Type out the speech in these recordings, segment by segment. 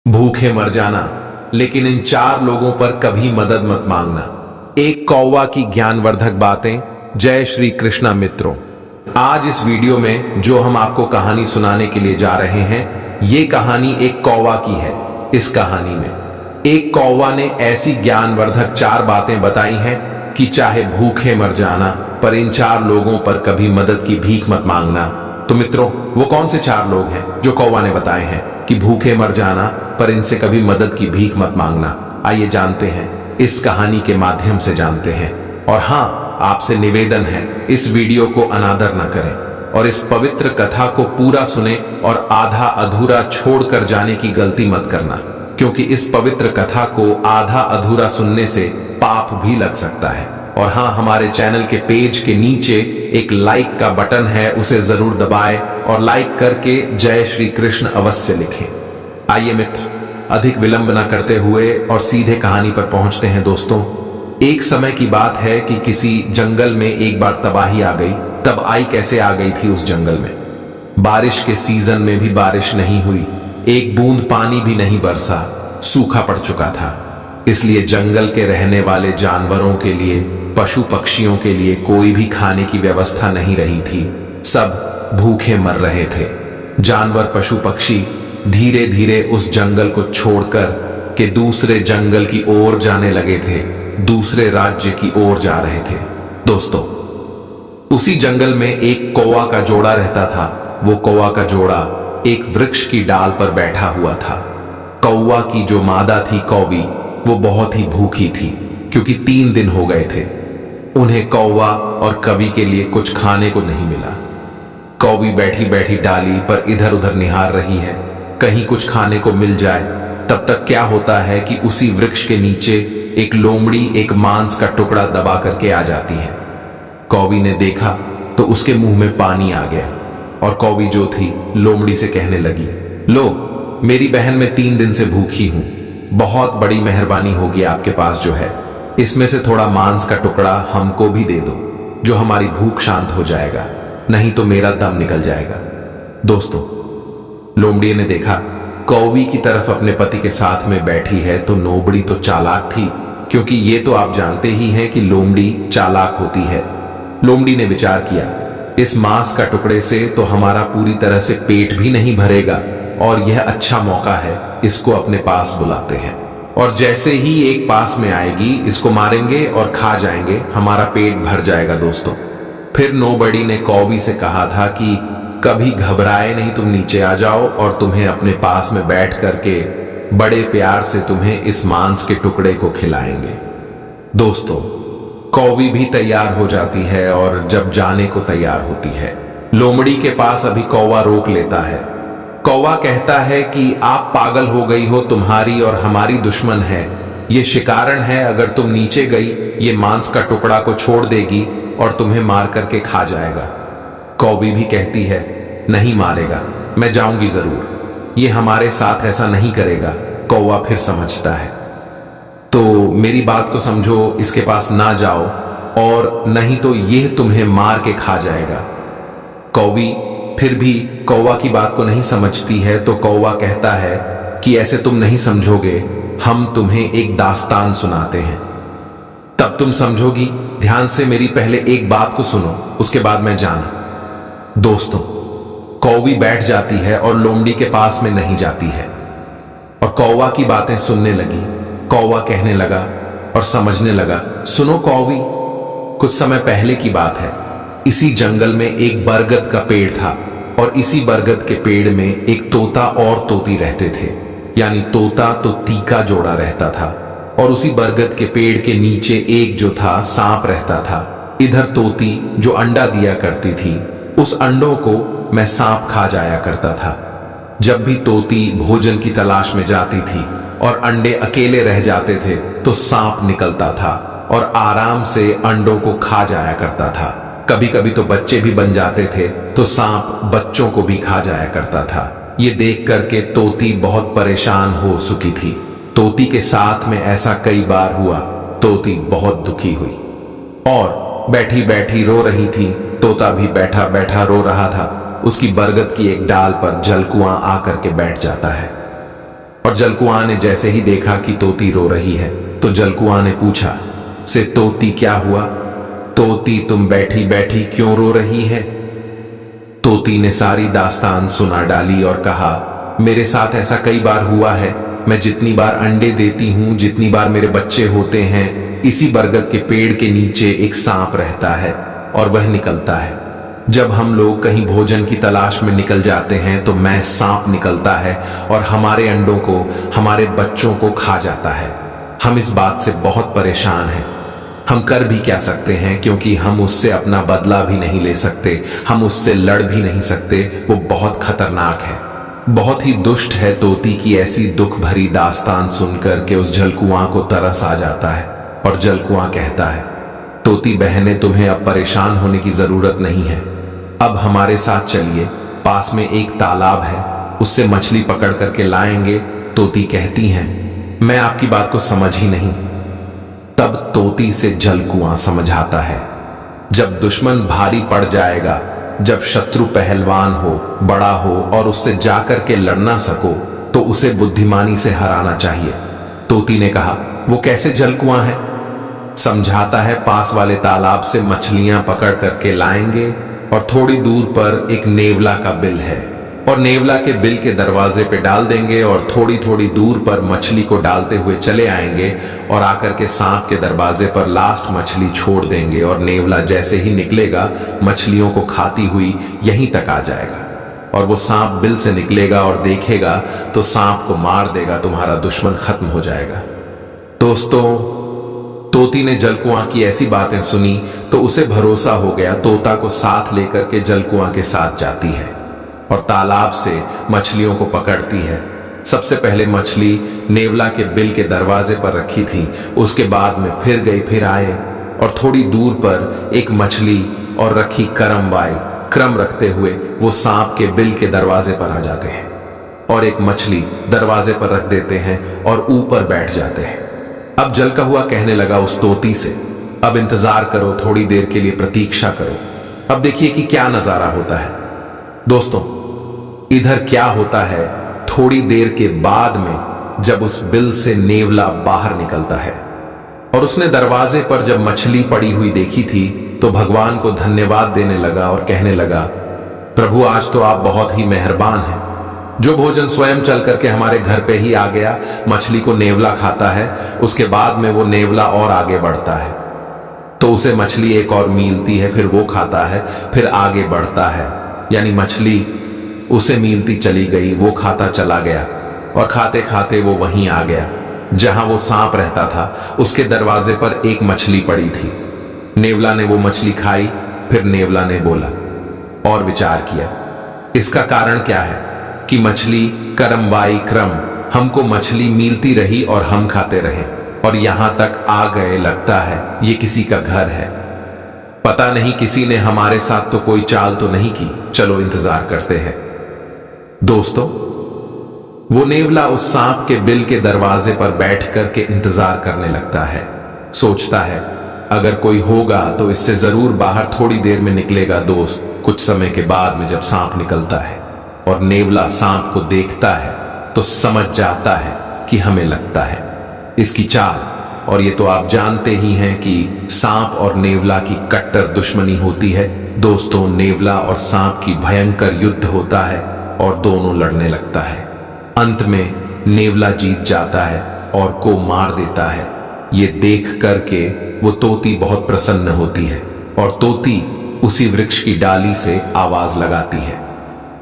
भूखे मर जाना, लेकिन इन 4 लोगों पर कभी मदद मत मांगना। एक कौवा की ज्ञानवर्धक बातें। जय श्री कृष्णा मित्रों, आज इस वीडियो में जो हम आपको कहानी सुनाने के लिए जा रहे हैं, ये कहानी एक कौवा की है। इस कहानी में एक कौवा ने ऐसी ज्ञानवर्धक 4 बातें बताई हैं कि चाहे भूखे मर जाना, पर इन 4 लोगों पर कभी मदद की भीख मत मांगना। तो मित्रों, वो कौन से 4 लोग हैं जो कौवा ने बताए हैं कि भूखे मर जाना, पर इनसे कभी मदद की भीख मत मांगना? आइए जानते हैं, इस कहानी के माध्यम से जानते हैं। और हाँ, आपसे निवेदन है, इस वीडियो को अनादर न करें और इस पवित्र कथा को पूरा सुने और आधा अधूरा छोड़कर जाने की गलती मत करना, क्योंकि इस पवित्र कथा को आधा अधूरा सुनने से पाप भी लग सकता है। और हाँ, हमारे चैनल के पेज के नीचे एक लाइक का बटन है, उसे जरूर दबाएं और लाइक करके जय श्री कृष्ण अवश्य लिखें। आइए मित्र, अधिक विलंब न करते हुए और सीधे कहानी पर पहुंचते हैं। दोस्तों, एक समय की बात है कि किसी जंगल में एक बार तबाही आ गई। तब आई कैसे आ गई थी उस जंगल में? बारिश के सीजन में भी बारिश नहीं हुई, एक बूंद पानी भी नहीं बरसा, सूखा पड़ चुका था। इसलिए जंगल के रहने वाले जानवरों के लिए, पशु पक्षियों के लिए कोई भी खाने की व्यवस्था नहीं रही थी। सब भूखे मर रहे थे। जानवर, पशु पक्षी धीरे धीरे उस जंगल को छोड़कर के दूसरे जंगल की ओर जाने लगे थे, दूसरे राज्य की ओर जा रहे थे। दोस्तों, उसी जंगल में एक कौवा का जोड़ा रहता था। वो कौवा का जोड़ा एक वृक्ष की डाल पर बैठा हुआ था। कौवा की जो मादा थी कौवी, वो बहुत ही भूखी थी, क्योंकि 3 दिन हो गए थे उन्हें कौवा और कवि के लिए कुछ खाने को नहीं मिला। कौवी बैठी बैठी डाली पर इधर उधर निहार रही है, कहीं कुछ खाने को मिल जाए। तब तक क्या होता है कि उसी वृक्ष के नीचे एक लोमड़ी एक मांस का टुकड़ा दबा करके आ जाती है। कौवी ने देखा तो उसके मुंह में पानी आ गया और कौवी जो थी लोमड़ी से कहने लगी, लो, मेरी बहन मैं 3 दिन से भूखी हूं, बहुत बड़ी मेहरबानी होगी आपके पास जो है, इसमें से थोड़ा मांस का टुकड़ा हमको भी दे दो, जो हमारी भूख शांत हो जाएगा, नहीं तो मेरा दम निकल जाएगा। दोस्तों, लोमड़ी ने देखा कौवी की तरफ अपने पति के साथ में बैठी है, तो लोमड़ी तो चालाक थी, क्योंकि ये तो आप जानते ही हैं कि लोमड़ी चालाक होती है। लोमड़ी ने विचार किया, इस मांस का टुकड़े से तो हमारा पूरी तरह से पेट भी नहीं भरेगा, और यह अच्छा मौका है, इसको अपने पास बुलाते हैं, और जैसे ही एक पास में आएगी इसको मारेंगे और खा जाएंगे, हमारा पेट भर जाएगा। दोस्तों, फिर लोमड़ी ने कौवी से कहा था कि कभी घबराए नहीं, तुम नीचे आ जाओ और तुम्हें अपने पास में बैठ करके बड़े प्यार से तुम्हें इस मांस के टुकड़े को खिलाएंगे। दोस्तों, कौवी भी तैयार हो जाती है और जब जाने को तैयार होती है, लोमड़ी के पास अभी कौवा रोक लेता है। कौवा कहता है कि आप पागल हो गई हो, तुम्हारी और हमारी दुश्मन है, ये शिकारण है, अगर तुम नीचे गई ये मांस का टुकड़ा को छोड़ देगी और तुम्हें मार करके खा जाएगा। कौवी भी कहती है, नहीं मारेगा, मैं जाऊंगी जरूर, ये हमारे साथ ऐसा नहीं करेगा। कौवा फिर समझता है, तो मेरी बात को समझो, इसके पास ना जाओ, और नहीं तो यह तुम्हें मार के खा जाएगा। कौवी फिर भी कौवा की बात को नहीं समझती है, तो कौवा कहता है कि ऐसे तुम नहीं समझोगे, हम तुम्हें एक दास्तान सुनाते हैं, तब तुम समझोगी। ध्यान से मेरी पहले एक बात को सुनो, उसके बाद मैं जाना। दोस्तों, कौवी बैठ जाती है और लोमड़ी के पास में नहीं जाती है, और कौवा की बातें सुनने लगी। कौवा कहने लगा और समझने लगा, सुनो कौवी, कुछ समय पहले की बात है, इसी जंगल में एक बरगद का पेड़ था, और इसी बरगद के पेड़ में एक तोता और तोती रहते थे, यानी तोता तो तीका जोड़ा रहता था, और उसी बरगद के पेड़ के नीचे एक जो था सांप रहता था। इधर तोती जो अंडा दिया करती थी, उस अंडों को मैं सांप खा जाया करता था। जब भी तोती भोजन की तलाश में जाती थी और अंडे अकेले रह जाते थे, तो सांप निकलता था और आराम से अंडों को खा जाया करता था। कभी कभी तो बच्चे भी बन जाते थे, तो सांप बच्चों को भी खा जाया करता था। ये देख करके तोती बहुत परेशान हो चुकी थी। तोती के साथ में ऐसा कई बार हुआ। तोती बहुत दुखी हुई और बैठी बैठी रो रही थी। तोता भी बैठा बैठा रो रहा था। उसकी बरगद की एक डाल पर जलकुआं आकर के बैठ जाता है। और जलकुआं ने जैसे ही देखा कि तोती रो रही है तो जलकुआं ने पूछा, से तोती क्या हुआ? तोती तुम बैठी बैठी क्यों रो रही है? तोती ने सारी दास्तान सुना डाली और कहा, मेरे साथ ऐसा कई बार हुआ है। मैं जितनी बार अंडे देती हूं, जितनी बार मेरे बच्चे होते हैं, इसी बरगद के पेड़ के नीचे एक सांप रहता है और वह निकलता है। जब हम लोग कहीं भोजन की तलाश में निकल जाते हैं तो मैं सांप निकलता है और हमारे अंडों को, हमारे बच्चों को खा जाता है। हम इस बात से बहुत परेशान हैं। हम कर भी क्या सकते हैं, क्योंकि हम उससे अपना बदला भी नहीं ले सकते, हम उससे लड़ भी नहीं सकते। वो बहुत खतरनाक है, बहुत ही दुष्ट है। तोती की ऐसी दुख भरी दास्तान सुनकर के उस जलकुआं को तरस आ जाता है और जलकुआं कहता है, तोती बहने, तुम्हें अब परेशान होने की जरूरत नहीं है। अब हमारे साथ चलिए, पास में एक तालाब है, उससे मछली पकड़ करके लाएंगे। तोती कहती हैं, मैं आपकी बात को समझ ही नहीं। तब तोती से जलकुआं समझाता है, जब दुश्मन भारी पड़ जाएगा, जब शत्रु पहलवान हो, बड़ा हो और उससे जाकर के लड़ ना सको, तो उसे बुद्धिमानी से हराना चाहिए। तोती ने कहा, वो कैसे जलकुआं है? समझाता है, पास वाले तालाब से मछलियां पकड़ करके लाएंगे और थोड़ी दूर पर एक नेवला का बिल है और नेवला के बिल के दरवाजे पे डाल देंगे और थोड़ी थोड़ी दूर पर मछली को डालते हुए चले आएंगे और आकर के सांप के दरवाजे पर लास्ट मछली छोड़ देंगे और नेवला जैसे ही निकलेगा मछलियों को खाती हुई यहीं तक आ जाएगा और वो सांप बिल से निकलेगा और देखेगा तो सांप को मार देगा, तुम्हारा दुश्मन खत्म हो जाएगा। दोस्तों, तोती ने जलकुआं की ऐसी बातें सुनी तो उसे भरोसा हो गया। तोता को साथ लेकर के जलकुआं के साथ जाती है और तालाब से मछलियों को पकड़ती है। सबसे पहले मछली नेवला के बिल के दरवाजे पर रखी थी, उसके बाद में फिर गई, फिर आए और थोड़ी दूर पर एक मछली और रखी करमवाई। क्रम रखते हुए वो सांप के बिल के दरवाजे पर आ जाते हैं और एक मछली दरवाजे पर रख देते हैं और ऊपर बैठ जाते हैं। अब जलका हुआ कहने लगा उस तोती से, अब इंतजार करो, थोड़ी देर के लिए प्रतीक्षा करो, अब देखिए कि क्या नजारा होता है। दोस्तों, इधर क्या होता है, थोड़ी देर के बाद में जब उस बिल से नेवला बाहर निकलता है और उसने दरवाजे पर जब मछली पड़ी हुई देखी थी तो भगवान को धन्यवाद देने लगा और कहने लगा, प्रभु आज तो आप बहुत ही मेहरबान हैं। जो भोजन स्वयं चल करके हमारे घर पे ही आ गया, मछली को नेवला खाता है, उसके बाद में वो नेवला और आगे बढ़ता है तो उसे मछली एक और मीलती है, फिर वो खाता है, फिर आगे बढ़ता है। यानी मछली उसे मीलती चली गई, वो खाता चला गया और खाते खाते वो वहीं आ गया जहां वो सांप रहता था। उसके दरवाजे पर एक मछली पड़ी थी। नेवला ने वो मछली खाई। फिर नेवला ने बोला और विचार किया, इसका कारण क्या है कि मछली करमवाई क्रम, हमको मछली मिलती रही और हम खाते रहे और यहां तक आ गए। लगता है ये किसी का घर है, पता नहीं किसी ने हमारे साथ तो कोई चाल तो नहीं की, चलो इंतजार करते हैं। दोस्तों, वो नेवला उस सांप के बिल के दरवाजे पर बैठ करके इंतजार करने लगता है। सोचता है अगर कोई होगा तो इससे जरूर बाहर थोड़ी देर में निकलेगा। दोस्त, कुछ समय के बाद में जब सांप निकलता है और नेवला सांप को देखता है तो समझ जाता है कि हमें लगता है इसकी चाल, और ये तो आप जानते ही हैं कि सांप और नेवला की कट्टर दुश्मनी होती है। दोस्तों, नेवला और सांप की भयंकर युद्ध होता है और दोनों लड़ने लगता है। अंत में नेवला जीत जाता है और को मार देता है। ये देख करके वो तोती बहुत प्रसन्न होती है और तोती उसी वृक्ष की डाली से आवाज लगाती है,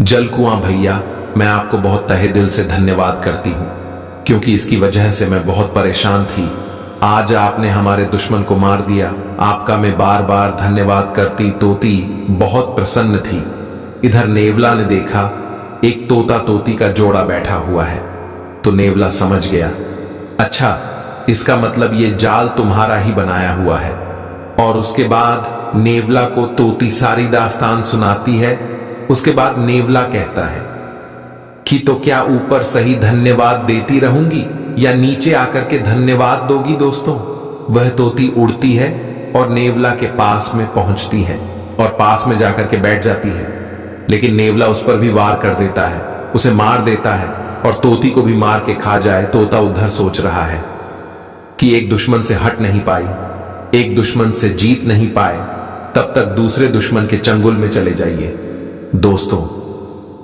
जलकुआं भैया, मैं आपको बहुत तहे दिल से धन्यवाद करती हूं, क्योंकि इसकी वजह से मैं बहुत परेशान थी। आज आपने हमारे दुश्मन को मार दिया, आपका मैं बार बार धन्यवाद करती। तोती बहुत प्रसन्न थी। इधर नेवला ने देखा एक तोता तोती का जोड़ा बैठा हुआ है तो नेवला समझ गया, अच्छा इसका मतलब ये जाल तुम्हारा ही बनाया हुआ है। और उसके बाद नेवला को तोती सारी दास्तान सुनाती है। उसके बाद नेवला कहता है कि तो क्या ऊपर सही धन्यवाद देती रहूंगी या नीचे आकर के धन्यवाद दोगी? दोस्तों, वह तोती उड़ती है और नेवला के पास में पहुंचती है और पास में जाकर के बैठ जाती है, लेकिन नेवला उस पर भी वार कर देता है, उसे मार देता है और तोती को भी मार के खा जाए, तोता उधर सोच रहा है कि एक दुश्मन से हट नहीं पाई, एक दुश्मन से जीत नहीं पाए, तब तक दूसरे दुश्मन के चंगुल में चले जाइए। दोस्तों,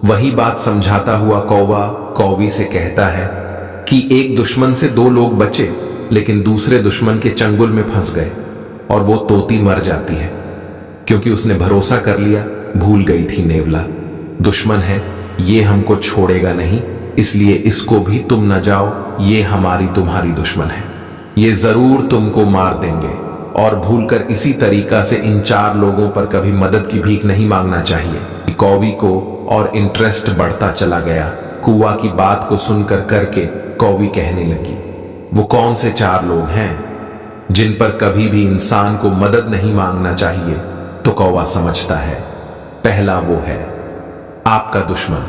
वही बात समझाता हुआ कौवा कौवी से कहता है कि एक दुश्मन से दो लोग बचे, लेकिन दूसरे दुश्मन के चंगुल में फंस गए और वो तोती मर जाती है, क्योंकि उसने भरोसा कर लिया, भूल गई थी नेवला। दुश्मन है, ये हमको छोड़ेगा नहीं, इसलिए इसको भी तुम न जाओ, ये हमारी तुम्हारी दुश्मन है, ये जरूर तुमको मार देंगे। और भूलकर इसी तरीका से इन चार लोगों पर कभी मदद की भीख नहीं मांगना चाहिए। कौवी को और इंटरेस्ट बढ़ता चला गया। कौवा की बात को सुनकर करके कौवी कहने लगी, वो कौन से चार लोग हैं जिन पर कभी भी इंसान को मदद नहीं मांगना चाहिए? तो कौवा समझता है, पहला वो है आपका दुश्मन।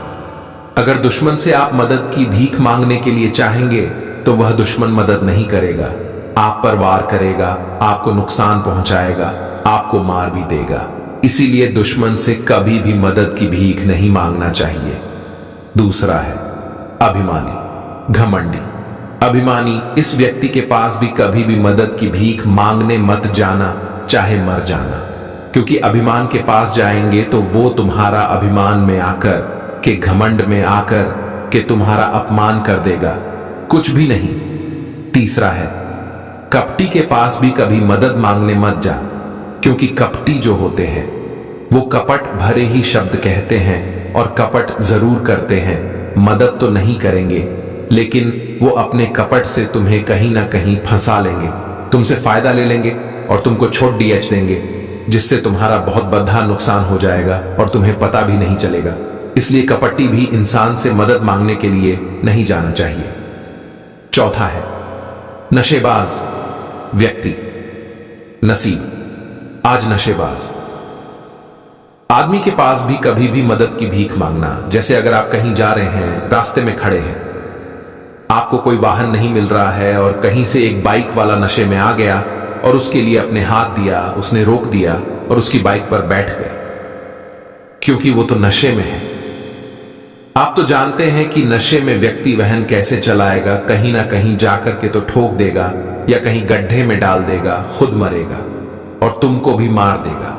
अगर दुश्मन से आप मदद की भीख मांगने के लिए चाहेंगे तो वह दुश्मन मदद नहीं करेगा, आप पर वार करेगा, आपको नुकसान पहुंचाएगा, आपको मार भी देगा। इसीलिए दुश्मन से कभी भी मदद की भीख नहीं मांगना चाहिए। दूसरा है अभिमानी, घमंडी। अभिमानी इस व्यक्ति के पास भी कभी भी मदद की भीख मांगने मत जाना, चाहे मर जाना, क्योंकि अभिमान के पास जाएंगे तो वो तुम्हारा अभिमान में आकर के, घमंड में आकर के तुम्हारा अपमान कर देगा, कुछ भी नहीं। तीसरा है कपटी के पास भी कभी मदद मांगने मत जा, क्योंकि कपटी जो होते हैं वो कपट भरे ही शब्द कहते हैं और कपट जरूर करते हैं, मदद तो नहीं करेंगे, लेकिन वो अपने कपट से तुम्हें कहीं ना कहीं फंसा लेंगे, तुमसे फायदा ले लेंगे और तुमको छोड़ डीएच देंगे, जिससे तुम्हारा बहुत बड़ा नुकसान हो जाएगा और तुम्हें पता भी नहीं चलेगा। इसलिए कपटी भी इंसान से मदद मांगने के लिए नहीं जाना चाहिए। चौथा है नशेबाज व्यक्ति। नसीब आज नशेबाज आदमी के पास भी कभी भी मदद की भीख मांगना, जैसे अगर आप कहीं जा रहे हैं, रास्ते में खड़े हैं, आपको कोई वाहन नहीं मिल रहा है और कहीं से एक बाइक वाला नशे में आ गया और उसके लिए अपने हाथ दिया, उसने रोक दिया और उसकी बाइक पर बैठ गए, क्योंकि वो तो नशे में है। आप तो जानते हैं कि नशे में व्यक्ति वाहन कैसे चलाएगा, कहीं ना कहीं जाकर के तो ठोक देगा या कहीं गड्ढे में डाल देगा, खुद मरेगा और तुमको भी मार देगा।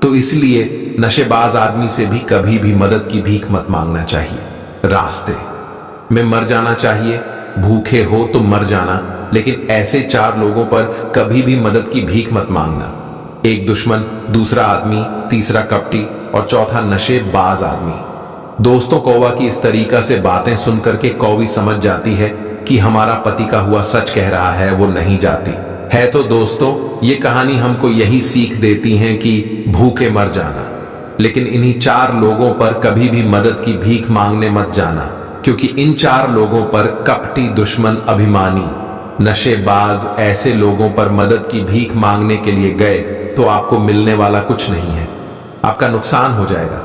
तो इसलिए नशेबाज आदमी से भी कभी भी मदद की भीख मत मांगना चाहिए। रास्ते में मर जाना चाहिए, भूखे हो तो मर जाना, लेकिन ऐसे चार लोगों पर कभी भी मदद की भीख मत मांगना। एक दुश्मन, दूसरा आदमी, तीसरा कपटी और चौथा नशेबाज आदमी। दोस्तों, कौवा की इस तरीका से बातें सुनकर के कौवी समझ जाती है कि हमारा पति का हुआ सच कह रहा है, वो नहीं जाती है। तो दोस्तों, ये कहानी हमको यही सीख देती है कि भूखे मर जाना, लेकिन इन्हीं चार लोगों पर कभी भी मदद की भीख मांगने मत जाना, क्योंकि इन चार लोगों पर कपटी, दुश्मन, अभिमानी, नशेबाज ऐसे लोगों पर मदद की भीख मांगने के लिए गए तो आपको मिलने वाला कुछ नहीं है। आपका नुकसान हो जाएगा,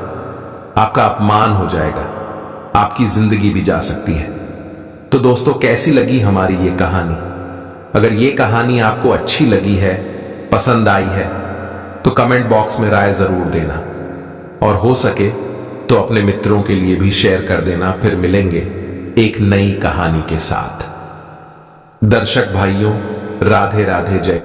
आपका अपमान हो जाएगा, आपकी जिंदगी भी जा सकती है। तो दोस्तों, कैसी लगी हमारी ये कहानी? अगर ये कहानी आपको अच्छी लगी है, पसंद आई है, तो कमेंट बॉक्स में राय जरूर देना और हो सके तो अपने मित्रों के लिए भी शेयर कर देना। फिर मिलेंगे एक नई कहानी के साथ। दर्शक भाइयों, राधे राधे, जय।